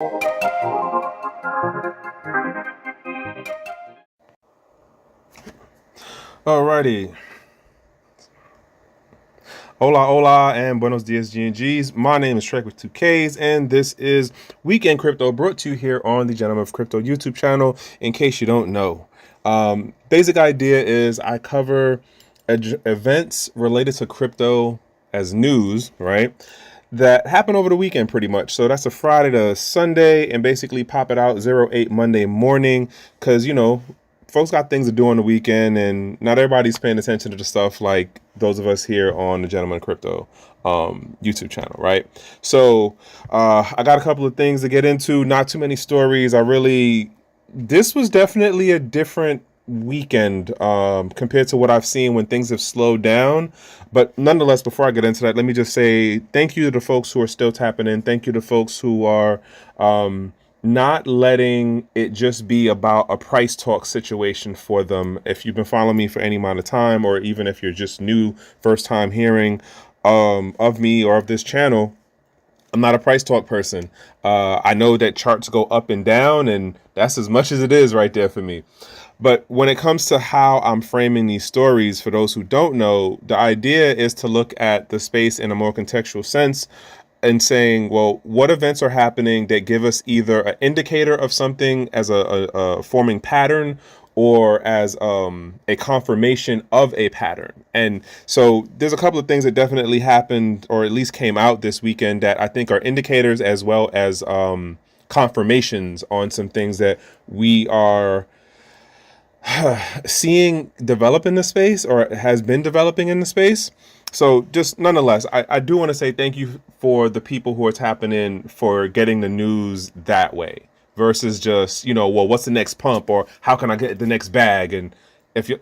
Alrighty. Hola, hola, and buenos dias, GnGs. My name is Trekkwk2ks, and this is Weekend Crypto, brought to you here on the Gentleman of Crypto YouTube channel, in case you don't know. Basic idea is I cover events related to crypto as news, right? That happen over the weekend pretty much. So that's a Friday to Sunday, and basically pop it out 08 Monday morning, because, folks got things to do on the weekend, and not everybody's paying attention to the stuff like those of us here on the Gentleman Crypto YouTube channel, right? So I got a couple of things to get into, not too many stories. This was definitely a different weekend compared to what I've seen when things have slowed down. But nonetheless, before I get into that, let me just say thank you to the folks who are still tapping in. Thank you to folks who are not letting it just be about a price talk situation for them. If you've been following me for any amount of time, or even if you're just new, first time hearing of me or of this channel, I'm not a price talk person. I know that charts go up and down, and that's as much as it is right there for me. But when it comes to how I'm framing these stories, for those who don't know, the idea is to look at the space in a more contextual sense and saying, well, what events are happening that give us either an indicator of something as a forming pattern, or as a confirmation of a pattern. And so there's a couple of things that definitely happened, or at least came out this weekend, that I think are indicators as well as confirmations on some things that we are seeing develop in the space, or has been developing in the space. So just nonetheless, I do want to say thank you for the people who are tapping in for getting the news that way, versus just, well, what's the next pump, or how can I get the next bag? And if you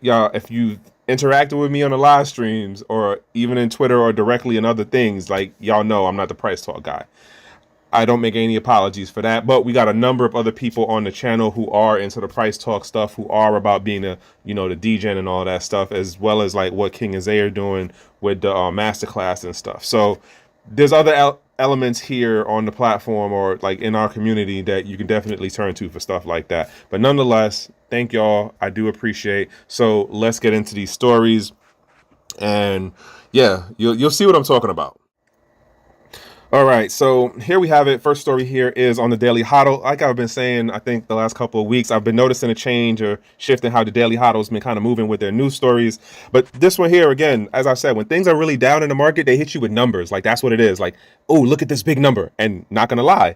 interacted with me on the live streams, or even in Twitter, or directly in other things, like, y'all know I'm not the price talk guy. I don't make any apologies for that, but we got a number of other people on the channel who are into the price talk stuff, who are about being the degen and all that stuff, as well as like what King and Zay are doing with the masterclass and stuff. So there's other elements here on the platform, or like in our community, that you can definitely turn to for stuff like that. But nonetheless, thank y'all. I do appreciate. So let's get into these stories, and yeah, you'll see what I'm talking about. All right, so here we have it. First story here is on the Daily Hodl. Like I've been saying, I think the last couple of weeks, I've been noticing a change or shift in how the Daily Hodl's been kind of moving with their news stories. But this one here, again, as I said, when things are really down in the market, they hit you with numbers. Like, that's what it is. Like, oh, look at this big number. And not gonna lie,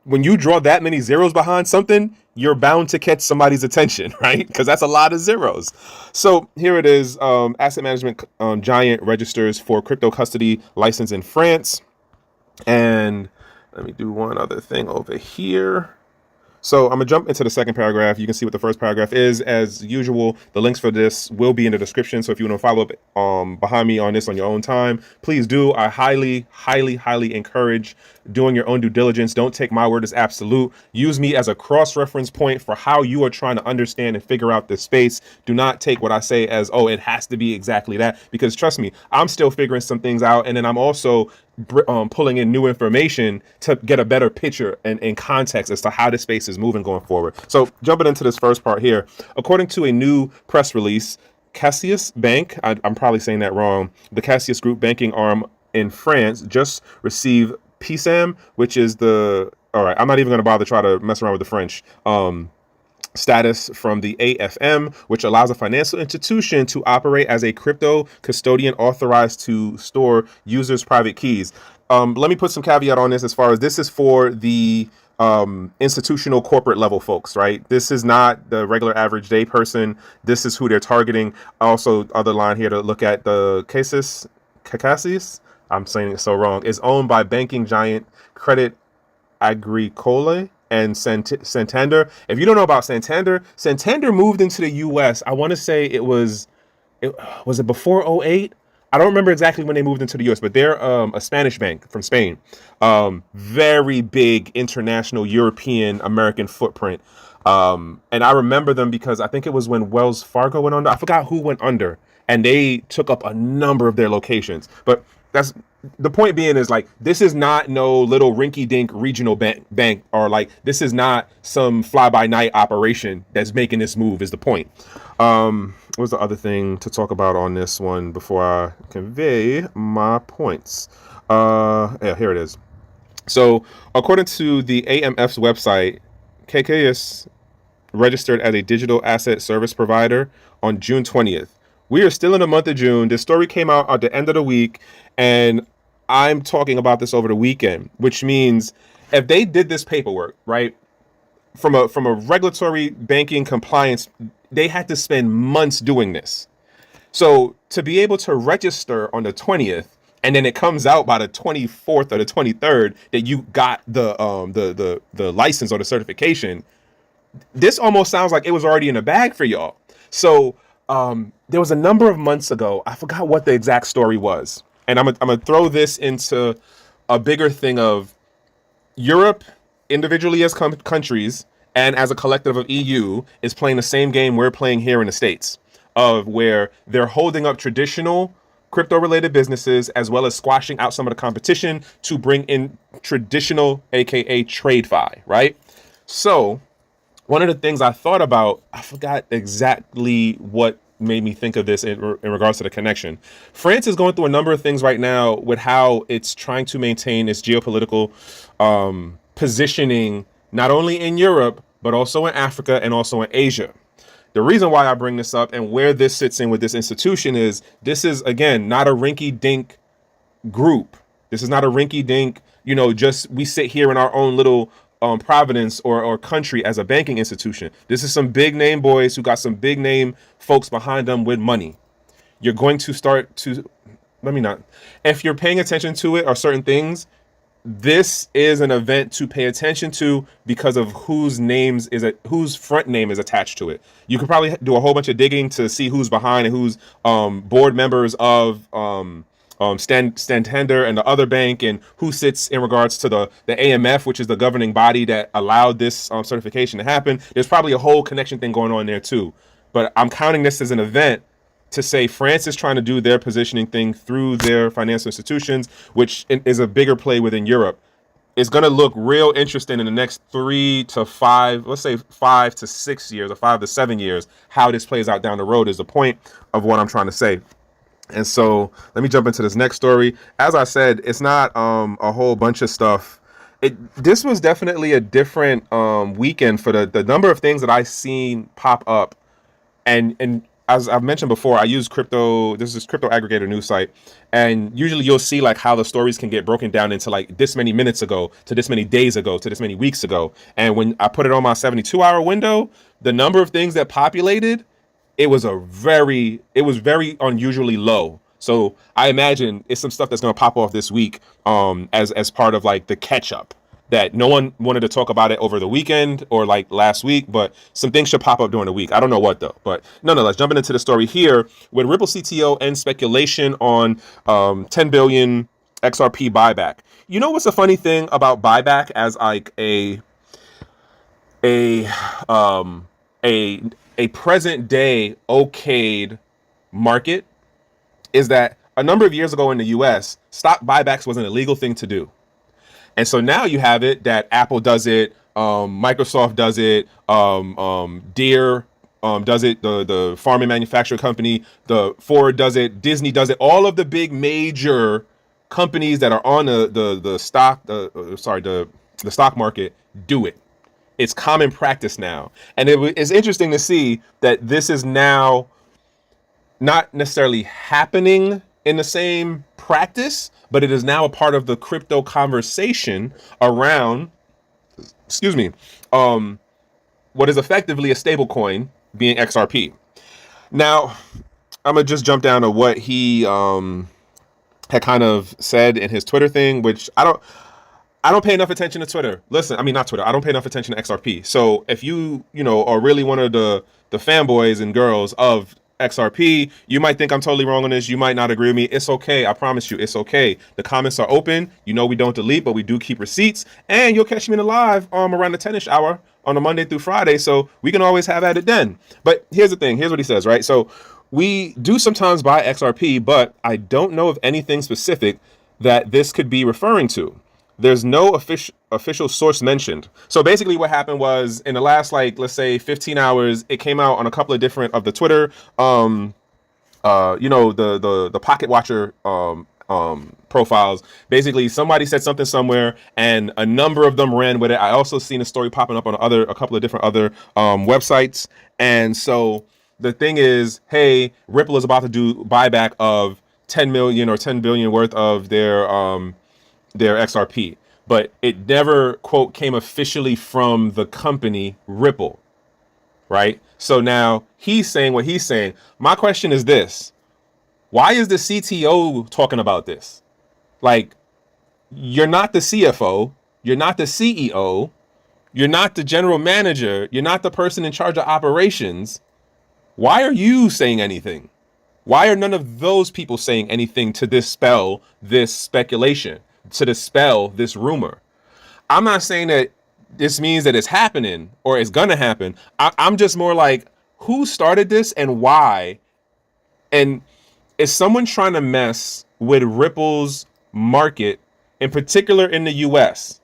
when you draw that many zeros behind something, you're bound to catch somebody's attention, right? Because that's a lot of zeros. So here it is. Asset management giant registers for crypto custody license in France. And let me do one other thing over here. So I'm gonna jump into the second paragraph. You can see what the first paragraph is. As usual, the links for this will be in the description. So if you want to follow up behind me on this on your own time, please do. I highly, highly, highly encourage doing your own due diligence. Don't take my word as absolute. Use me as a cross-reference point for how you are trying to understand and figure out this space. Do not take what I say as, oh, it has to be exactly that. Because trust me, I'm still figuring some things out. And then I'm also pulling in new information to get a better picture and context as to how this space is moving going forward. So jumping into this first part here, according to a new press release, Cassius Bank, I'm probably saying that wrong, the Cassius Group banking arm in France just received PSAM, which is all right, I'm not even going to bother try to mess around with the French. Status from the AFM, which allows a financial institution to operate as a crypto custodian authorized to store users' private keys. Let me put some caveat on this, as far as this is for the institutional corporate level folks, right? This is not the regular average day person. This is who they're targeting. Also, other line here to look at, the Trekkwk2ks, I'm saying it so wrong, is owned by banking giant Crédit Agricole and Santander. If you don't know about Santander moved into the US. I want to say it was before 08? I don't remember exactly when they moved into the US, but they're a Spanish bank from Spain. Very big international European American footprint. And I remember them because I think it was when Wells Fargo went under. I forgot who went under, and they took up a number of their locations. But that's the point being is like, this is not no little rinky-dink regional bank, or like, this is not some fly-by-night operation that's making this move, is the point. What's the other thing to talk about on this one before I convey my points? Yeah, here it is. So according to the AMF's website, KKS registered as a digital asset service provider on June 20th. We are still in the month of June. This story came out at the end of the week, and I'm talking about this over the weekend, which means if they did this paperwork, right, from a regulatory banking compliance, they had to spend months doing this. So to be able to register on the 20th, and then it comes out by the 24th or the 23rd that you got the license or the certification, this almost sounds like it was already in the bag for y'all. So there was a number of months ago, I forgot what the exact story was, and I'm gonna throw this into a bigger thing of Europe individually as countries and as a collective of EU is playing the same game we're playing here in the States, of where they're holding up traditional crypto related businesses as well as squashing out some of the competition to bring in traditional, aka TradeFi, right? So one of the things I thought about, I forgot exactly what made me think of this in regards to the connection. France is going through a number of things right now with how it's trying to maintain its geopolitical positioning, not only in Europe, but also in Africa and also in Asia. The reason why I bring this up and where this sits in with this institution is this is, again, not a rinky-dink group. This is not a rinky-dink, just we sit here in our own little providence or country as a banking institution. This is some big name boys who got some big name folks behind them with money. You're going to start to, if you're paying attention to it or certain things, this is an event to pay attention to because of whose front name is attached to it. You could probably do a whole bunch of digging to see who's behind and who's board members of Santander and the other bank, and who sits in regards to the AMF, which is the governing body that allowed this certification to happen. There's probably a whole connection thing going on there too. But I'm counting this as an event to say France is trying to do their positioning thing through their financial institutions, which is a bigger play within Europe. It's going to look real interesting in the next 3 to 5, let's say 5 to 6 years or 5 to 7 years, how this plays out down the road is the point of what I'm trying to say. And so let me jump into this next story. As I said, it's not a whole bunch of stuff. This was definitely a different weekend for the number of things that I've seen pop up. And as I've mentioned before, I use crypto. This is crypto aggregator news site, and usually you'll see like how the stories can get broken down into like this many minutes ago to this many days ago to this many weeks ago. And when I put it on my 72-hour window, the number of things that populated, it was very unusually low. So I imagine it's some stuff that's going to pop off this week as part of like the catch up that no one wanted to talk about it over the weekend or like last week, but some things should pop up during the week. I don't know what though, but nonetheless, jumping into the story here with Ripple CTO and speculation on 10 billion XRP buyback. You know what's the funny thing about buyback as like a present day okayed market is that a number of years ago in the US, stock buybacks was an illegal thing to do. And so now you have it that Apple does it, Microsoft does it, Deere does it, the farm and manufacturing company, the Ford does it, Disney does it. All of the big major companies that are on the stock market do it. It's common practice now, and it's interesting to see that this is now not necessarily happening in the same practice, but it is now a part of the crypto conversation around, what is effectively a stable coin being XRP. Now, I'm gonna just jump down to what he had kind of said in his Twitter thing, which I don't pay enough attention to Twitter. Listen, I mean, not Twitter. I don't pay enough attention to XRP. So if you are really one of the fanboys and girls of XRP, you might think I'm totally wrong on this. You might not agree with me. It's okay. I promise you, it's okay. The comments are open. We don't delete, but we do keep receipts. And you'll catch me in the live around the 10-ish hour on a Monday through Friday. So we can always have at it then. But here's the thing. Here's what he says, right? So we do sometimes buy XRP, but I don't know of anything specific that this could be referring to. There's no official source mentioned. So basically what happened was in the last, like, let's say 15 hours, it came out on a couple of different of the Twitter, the pocket watcher profiles. Basically somebody said something somewhere and a number of them ran with it. I also seen a story popping up on a couple of different other websites. And so the thing is, hey, Ripple is about to do buyback of 10 million or 10 billion worth of their XRP, but it never, quote, came officially from the company Ripple, right? So now he's saying what he's saying. My question is this: why is the CTO talking about this? Like, you're not the CFO, you're not the CEO, you're not the general manager, you're not the person in charge of operations. Why are you saying anything? Why are none of those people saying anything to dispel this speculation, to dispel this rumor? I'm not saying that this means that it's happening or it's gonna happen. I'm just more like, who started this and why? And is someone trying to mess with Ripple's market, in particular in the US,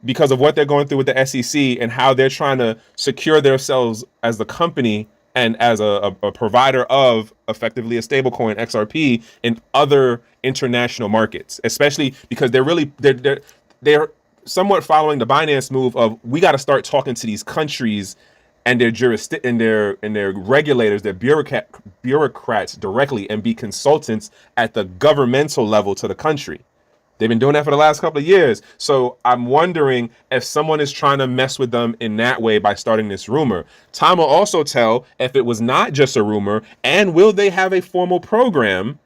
because of what they're going through with the SEC and how they're trying to secure themselves as the company and as a provider of effectively a stablecoin XRP in other international markets, especially because they're somewhat following the Binance move of, we got to start talking to these countries and their their regulators, their bureaucrats directly, and be consultants at the governmental level to the country. They've been doing that for the last couple of years. So I'm wondering if someone is trying to mess with them in that way by starting this rumor. Time will also tell if it was not just a rumor, and will they have a formal program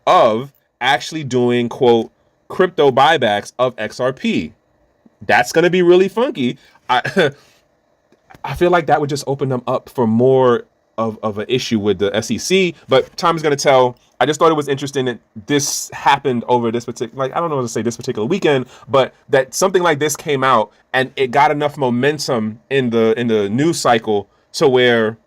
of actually doing, quote, crypto buybacks of XRP. That's going to be really funky. I feel like that would just open them up for more of an issue with the SEC, but time is going to tell. I just thought it was interesting that this happened over this particular, like, I don't know what to say, this particular weekend, but that something like this came out and it got enough momentum in the news cycle to where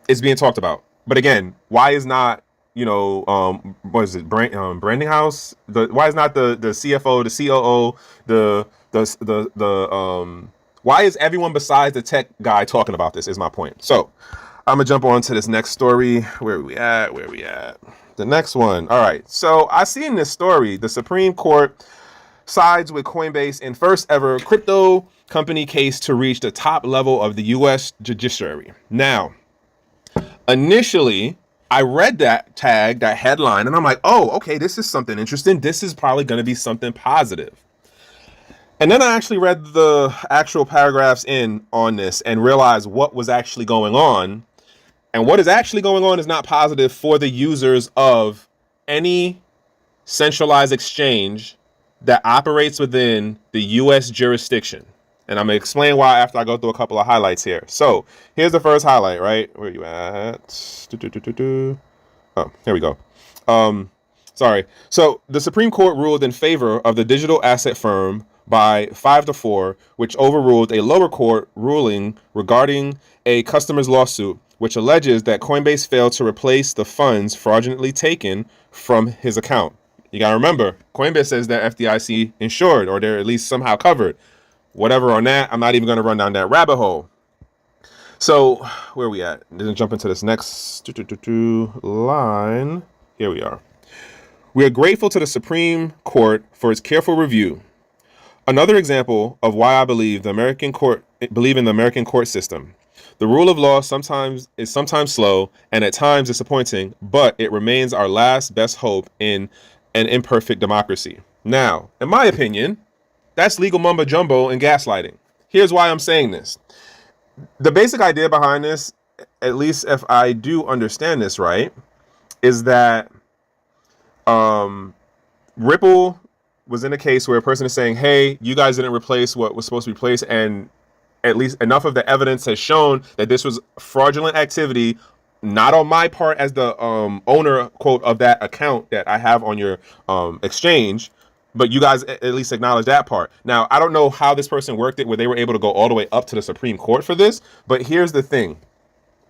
it's being talked about. But again, why is not, what is it, branding house? Why is not the CFO, the COO, why is everyone besides the tech guy talking about this, is my point. So I'm gonna jump on to this next story. Where are we at? The next one. All right. So I see in this story, the Supreme Court sides with Coinbase in first ever crypto company case to reach the top level of the U.S. Judiciary. Now, initially, I read that tag, that headline, and I'm like, oh, okay, this is something interesting. This is probably going to be something positive. And then I actually read the actual paragraphs on this and realized what was actually going on. And what is actually going on is not positive for the users of any centralized exchange that operates within the U.S. jurisdiction. And I'm going to explain why after I go through a couple of highlights here. So here's the first highlight, right? Where are you at? Oh, here we go. Sorry. So the Supreme Court ruled in favor of the digital asset firm by 5-4, which overruled a lower court ruling regarding a customer's lawsuit, which alleges that Coinbase failed to replace the funds fraudulently taken from his account. You got to remember, Coinbase says they're FDIC insured, or they're at least somehow covered. Whatever on that, I'm not even going to run down that rabbit hole. So where are we at? Let's jump into this next line. Here we are. We are grateful to the Supreme Court for its careful review. Another example of why I believe in the American court system. The rule of law is sometimes slow and at times disappointing, but it remains our last best hope in an imperfect democracy. Now, in my opinion, that's legal mumbo jumbo and gaslighting. Here's why I'm saying this. The basic idea behind this, at least if I do understand this right, is that Ripple was in a case where a person is saying, hey, you guys didn't replace what was supposed to be replaced, and at least enough of the evidence has shown that this was fraudulent activity, not on my part as the owner, quote, of that account that I have on your exchange, but you guys at least acknowledge that part. Now, I don't know how this person worked it where they were able to go all the way up to the Supreme Court for this, but here's the thing.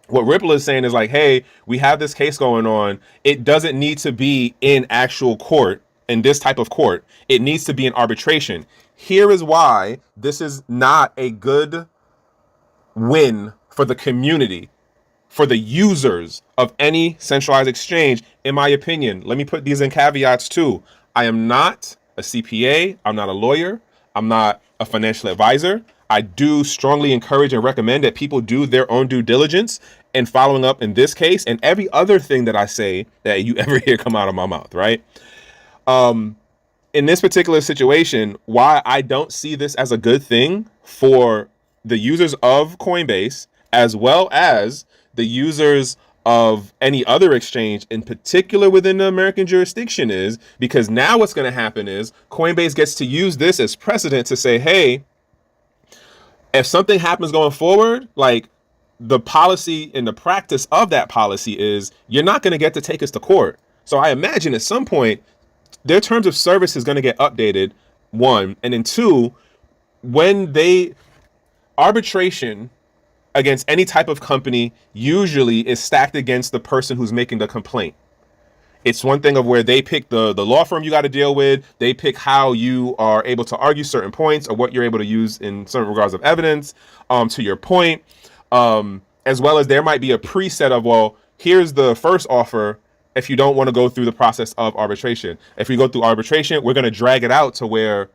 What Ripple is saying is like, hey, we have this case going on. It doesn't need to be in actual court. in this type of court, it needs to be an arbitration. Here is why this is not a good win for the community, for the users of any centralized exchange, in my opinion. Let me put these in caveats too. I am not a CPA. I'm not a lawyer. I'm not a financial advisor. I do strongly encourage and recommend that people do their own due diligence in following up in this case and every other thing that I say that you ever hear come out of my mouth, right? In this particular situation, why I don't see this as a good thing for the users of Coinbase, as well as the users of any other exchange, in particular within the American jurisdiction, is because now what's going to happen is Coinbase gets to use this as precedent to say, hey, if something happens going forward, like the policy and the practice of that policy is you're not going to get to take us to court. So I imagine at some point their terms of service is going to get updated, one, and then two, when they arbitration against any type of company usually is stacked against the person who's making the complaint. It's one thing of where they pick the law firm you got to deal with. They pick how you are able to argue certain points or what you're able to use in certain regards of evidence, to your point, as well as there might be a preset of, well, here's the first offer if you don't want to go through the process of arbitration. If we go through arbitration, we're going to drag it out to where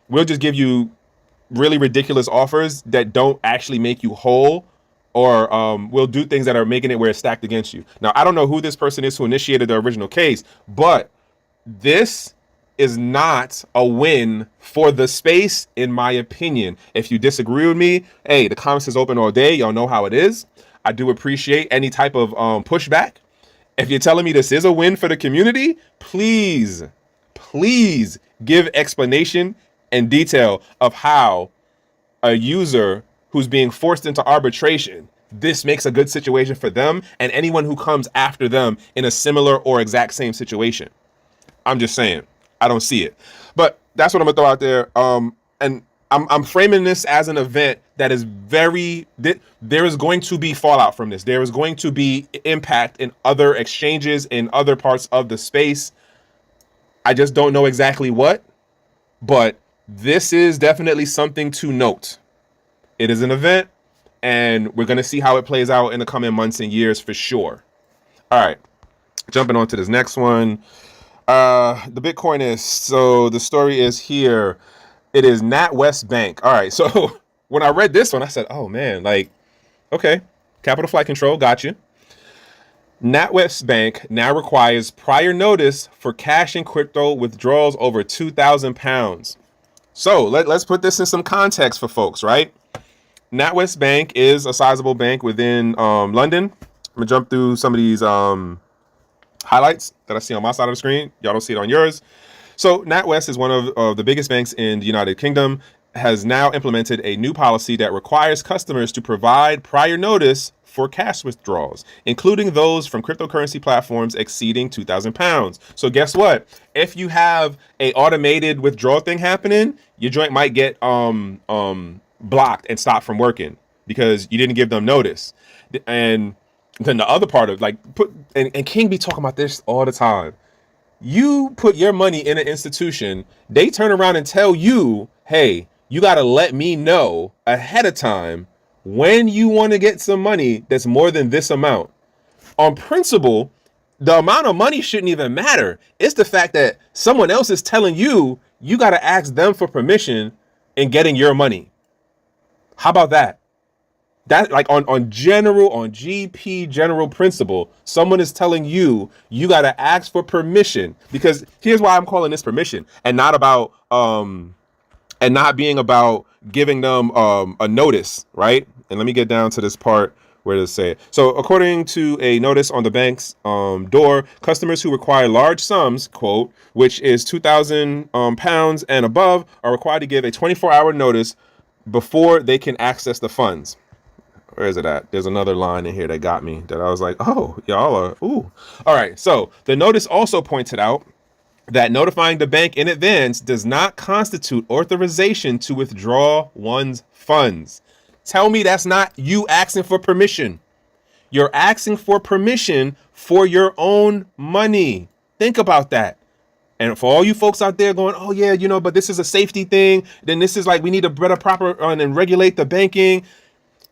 we'll just give you really ridiculous offers that don't actually make you whole, or we'll do things that are making it where it's stacked against you. Now, I don't know who this person is who initiated the original case, but this is not a win for the space, in my opinion. If you disagree with me, hey, the comments is open all day. Y'all know how it is. I do appreciate any type of pushback. If you're telling me this is a win for the community, please give explanation and detail of how a user who's being forced into arbitration, this makes a good situation for them and anyone who comes after them in a similar or exact same situation. I'm just saying, I don't see it. But that's what I'm gonna throw out there. And I'm framing this as an event that is there is going to be fallout from this. There is going to be impact in other exchanges, in other parts of the space. I just don't know exactly what, but this is definitely something to note. It is an event, and we're going to see how it plays out in the coming months and years for sure. All right, jumping on to this next one. The Bitcoin is, so the story is here. It is NatWest Bank. All right, so when I read this one, I said, oh man, like, okay, capital flight control, got you. NatWest Bank now requires prior notice for cash and crypto withdrawals over £2,000. So let's put this in some context for folks, right? NatWest Bank is a sizable bank within London. I'm gonna jump through some of these highlights that I see on my side of the screen. Y'all don't see it on yours. So NatWest is one of the biggest banks in the United Kingdom, has now implemented a new policy that requires customers to provide prior notice for cash withdrawals, including those from cryptocurrency platforms exceeding £2,000. So guess what? If you have a automated withdrawal thing happening, your joint might get blocked and stopped from working because you didn't give them notice. And then the other part of and King be talking about this all the time. You put your money in an institution, they turn around and tell you, hey, you got to let me know ahead of time when you want to get some money that's more than this amount. On principle, the amount of money shouldn't even matter. It's the fact that someone else is telling you, you got to ask them for permission in getting your money. How about that? That, like, on GP general principle, someone is telling you, you got to ask for permission, because here's why I'm calling this permission and not about and not being about giving them a notice, right? And let me get down to this part where does it say it. So according to a notice on the bank's door, customers who require large sums, quote, which is £2,000 and above, are required to give a 24-hour notice before they can access the funds. Where is it at? There's another line in here that got me that I was like, oh, y'all are, ooh. All right. So the notice also pointed out that notifying the bank in advance does not constitute authorization to withdraw one's funds. Tell me that's not you asking for permission. You're asking for permission for your own money. Think about that. And for all you folks out there going, oh yeah, but this is a safety thing. Then this is like, we need to better proper and regulate the banking.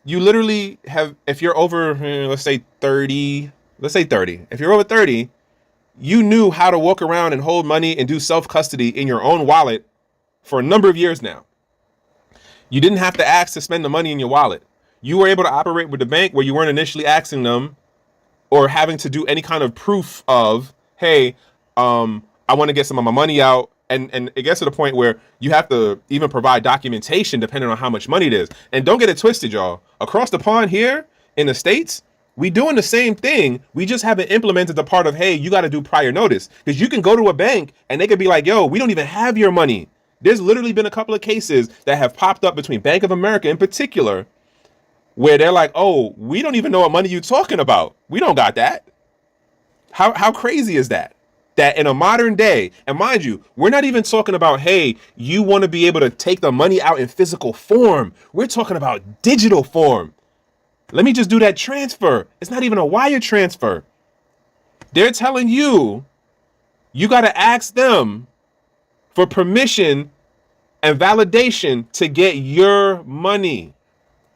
You literally have, if you're over, let's say 30, if you're over 30, you knew how to walk around and hold money and do self-custody in your own wallet for a number of years now. You didn't have to ask to spend the money in your wallet. You were able to operate with the bank where you weren't initially asking them or having to do any kind of proof of, hey, I want to get some of my money out. And it gets to the point where you have to even provide documentation depending on how much money it is. And don't get it twisted, y'all. Across the pond here in the States, we doing the same thing. We just haven't implemented the part of, hey, you got to do prior notice. Because you can go to a bank and they could be like, yo, we don't even have your money. There's literally been a couple of cases that have popped up between Bank of America in particular, where they're like, oh, we don't even know what money you're talking about. We don't got that. How crazy is that? That in a modern day, and mind you, we're not even talking about, hey, you want to be able to take the money out in physical form. We're talking about digital form. Let me just do that transfer. It's not even a wire transfer. They're telling you, you got to ask them for permission and validation to get your money.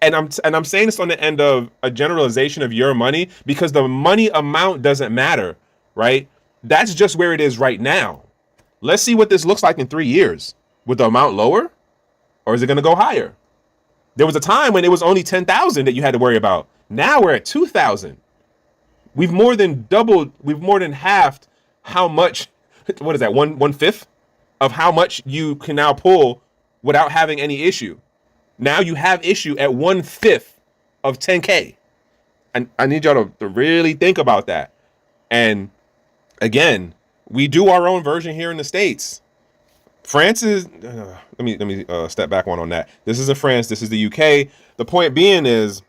And I'm saying this on the end of a generalization of your money because the money amount doesn't matter, right? That's just where it is right now. Let's see what this looks like in 3 years. Would the amount lower or is it going to go higher? There was a time when it was only 10,000 that you had to worry about. Now we're at 2,000. We've more than doubled. We've more than halved how much, what is that? One fifth of how much you can now pull without having any issue. Now you have issue at 1/5 of 10K. And I need y'all to really think about that. And again, we do our own version here in the States. France is, let me step back one on that. This isn't France. This is the UK. The point being is,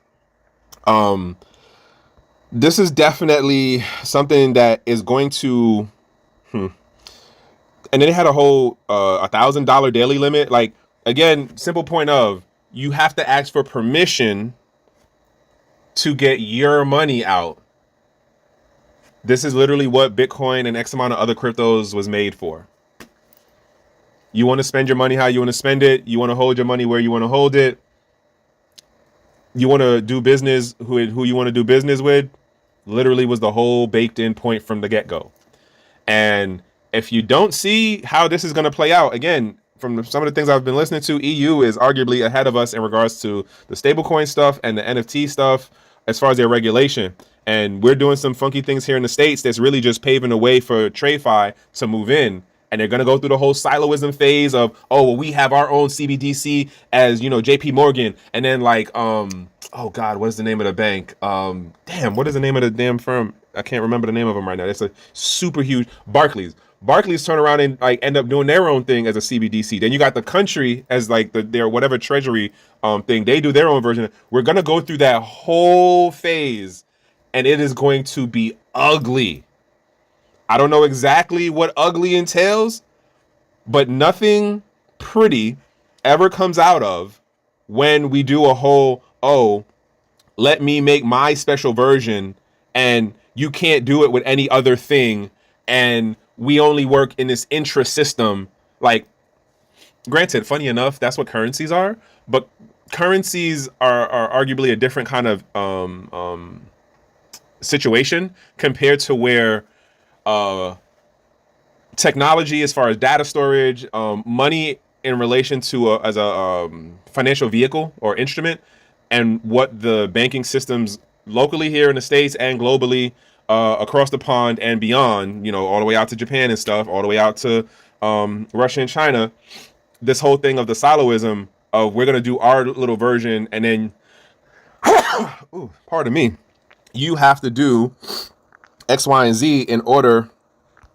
this is definitely something that is going to, and then it had a whole $1,000 daily limit. Like, again, simple point of, you have to ask for permission to get your money out. This is literally what Bitcoin and X amount of other cryptos was made for. You want to spend your money how you want to spend it. You want to hold your money where you want to hold it. You want to do business who you want to do business with. Literally was the whole baked in point from the get-go. And if you don't see how this is going to play out, again, from some of the things I've been listening to, EU is arguably ahead of us in regards to the stablecoin stuff and the NFT stuff as far as their regulation. And we're doing some funky things here in the States that's really just paving the way for TradFi to move in. And they're going to go through the whole siloism phase of, oh, well, we have our own CBDC as, JP Morgan. And then like, oh God, what is the name of the bank? What is the name of the damn firm? I can't remember the name of them right now. It's a super huge Barclays. Barclays turn around and like end up doing their own thing as a CBDC. Then you got the country as like their whatever treasury thing. They do their own version. We're going to go through that whole phase and it is going to be ugly. I don't know exactly what ugly entails, but nothing pretty ever comes out of when we do a whole, oh, let me make my special version and you can't do it with any other thing. And we only work in this intra-system. Like, granted, funny enough, that's what currencies are, but currencies are arguably a different kind of situation compared to where technology as far as data storage, money in relation to as a financial vehicle or instrument, and what the banking systems locally here in the States and globally across the pond and beyond, all the way out to Japan and stuff, all the way out to Russia and China, this whole thing of the siloism of we're going to do our little version and then, ooh, pardon me, you have to do X, Y, and Z in order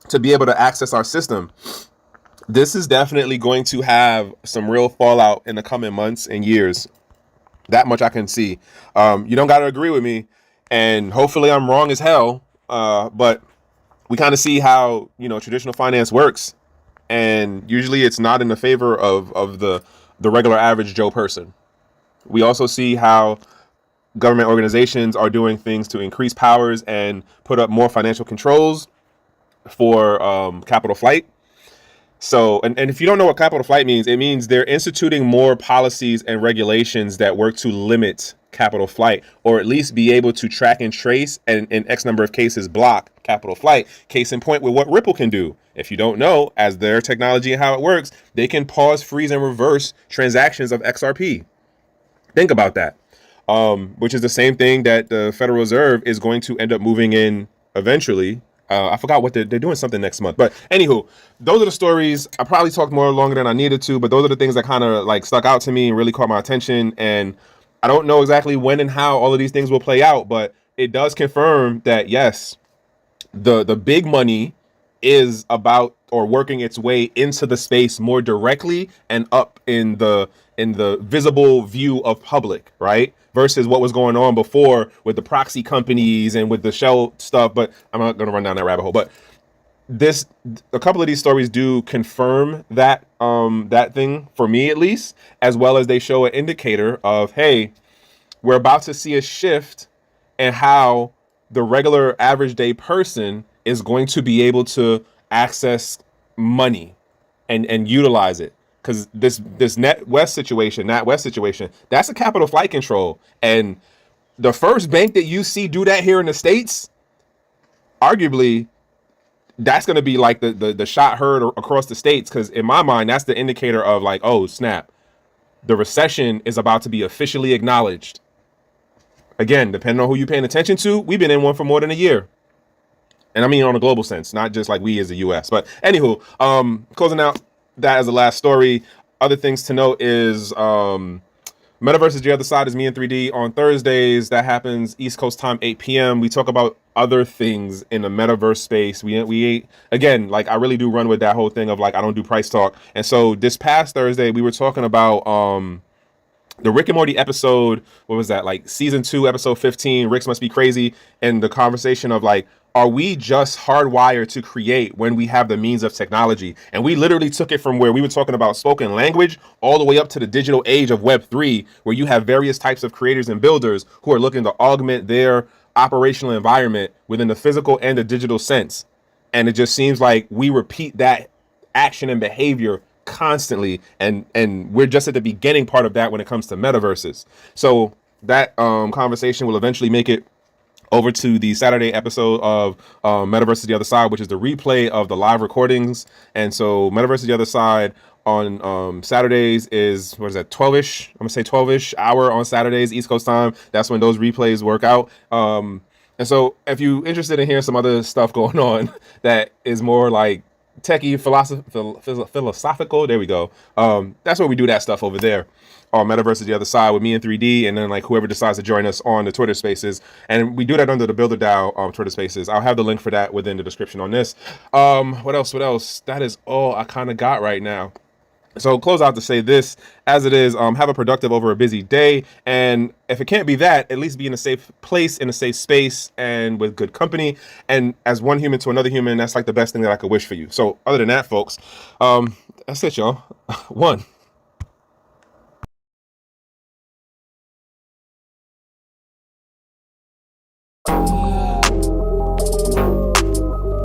to be able to access our system. This is definitely going to have some real fallout in the coming months and years. That much I can see. You don't got to agree with me, and hopefully I'm wrong as hell. But we kind of see how traditional finance works, and usually it's not in the favor of the regular average Joe person. We also see how government organizations are doing things to increase powers and put up more financial controls for capital flight. So, and if you don't know what capital flight means, it means they're instituting more policies and regulations that work to limit capital flight, or at least be able to track and trace and in X number of cases block capital flight. Case in point with what Ripple can do. If you don't know, as their technology and how it works, they can pause, freeze, and reverse transactions of XRP. Think about that. Which is the same thing that the Federal Reserve is going to end up moving in eventually. I forgot what they're doing something next month. But anywho, those are the stories. I probably talked more longer than I needed to, but those are the things that kind of like stuck out to me and really caught my attention. And I don't know exactly when and how all of these things will play out, but it does confirm that yes, the big money is about or working its way into the space more directly and up in the visible view of public, right? Versus what was going on before with the proxy companies and with the shell stuff. But I'm not going to run down that rabbit hole. But a couple of these stories do confirm that that thing for me at least, as well as they show an indicator of, hey, we're about to see a shift in how the regular average day person is going to be able to access money and utilize it. Because this NatWest situation, that's a capital flight control. And the first bank that you see do that here in the States, arguably, that's going to be like the shot heard across the States. Because in my mind, that's the indicator of like, oh, snap. The recession is about to be officially acknowledged. Again, depending on who you're paying attention to, we've been in one for more than a year. And I mean on a global sense, not just like we as the US. But anywho, closing out that as the last story. Other things to note is Metaverse is the other side is me and 3D on Thursdays. That happens East Coast time, 8 p.m. We talk about other things in the metaverse space. We again, like I really do run with that whole thing of like I don't do price talk. And so this past Thursday we were talking about the Rick and Morty episode. What was that? Like season 2, episode 15. Rick's Must Be Crazy, and the conversation of like, are we just hardwired to create when we have the means of technology? And we literally took it from where we were talking about spoken language all the way up to the digital age of Web3, where you have various types of creators and builders who are looking to augment their operational environment within the physical and the digital sense. And it just seems like we repeat that action and behavior constantly, and we're just at the beginning part of that when it comes to metaverses. So that conversation will eventually make it over to the Saturday episode of Metaverse is the Other Side, which is the replay of the live recordings. And so Metaverse is the Other Side on Saturdays is, what is that, 12-ish? I'm gonna say 12-ish hour on Saturdays, East Coast time. That's when those replays work out. And so if you're interested in hearing some other stuff going on that is more like techie, philosophical, there we go. That's where we do that stuff over there. Metaverse is the Other Side with me and 3D, and then like whoever decides to join us on the Twitter Spaces, and we do that under the Builder DAO Twitter Spaces. I'll have the link for that within the description on this. What else? That is all I kind of got right now. So close out to say this, as it is, have a productive over a busy day, and if it can't be that, at least be in a safe place, in a safe space, and with good company. And as one human to another human, that's like the best thing that I could wish for you. So other than that, folks, that's it, y'all. One.